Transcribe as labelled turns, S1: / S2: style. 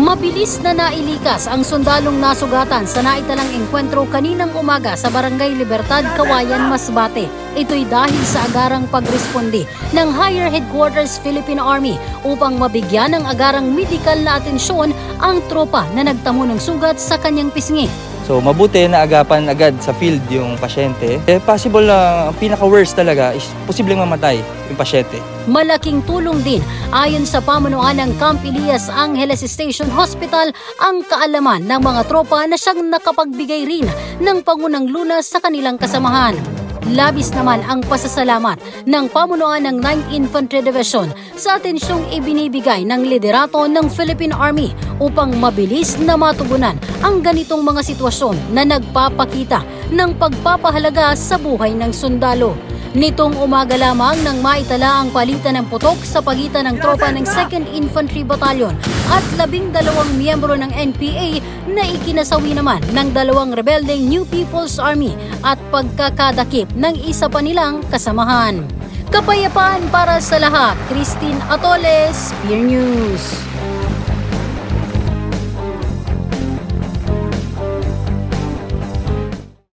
S1: Mabilis na nailikas ang sundalong nasugatan sa naitalang engkwentro kaninang umaga sa Barangay Libertad, Kawayan, Masbate. Ito'y dahil sa agarang pagresponde ng Higher Headquarters Philippine Army upang mabigyan ng agarang medikal na atensyon ang tropa na nagtamo ng sugat sa kanyang pisngi.
S2: So mabuti na agapan agad sa field yung pasyente. Possible na pinaka-worst talaga is posibleng mamatay yung pasyente.
S1: Malaking tulong din ayon sa pamunuan ng Camp Elias Angeles Station Hospital ang kaalaman ng mga tropa na siyang nakapagbigay rin ng pangunang lunas sa kanilang kasamahan. Labis naman ang pasasalamat ng pamunuan ng 9th Infantry Division sa atensyong ibinibigay ng liderato ng Philippine Army upang mabilis na matugunan ang ganitong mga sitwasyon na nagpapakita ng pagpapahalaga sa buhay ng sundalo. Nitong umaga lamang nang maitala ang palitan ng putok sa pagitan ng tropa ng 2nd Infantry Battalion at 12 miyembro ng NPA na ikinasawi naman ng 2 rebeldeng New People's Army at pagkakadakip ng isa pa nilang kasamahan. Kapayapaan para sa lahat. Christine Atoles, Spear News.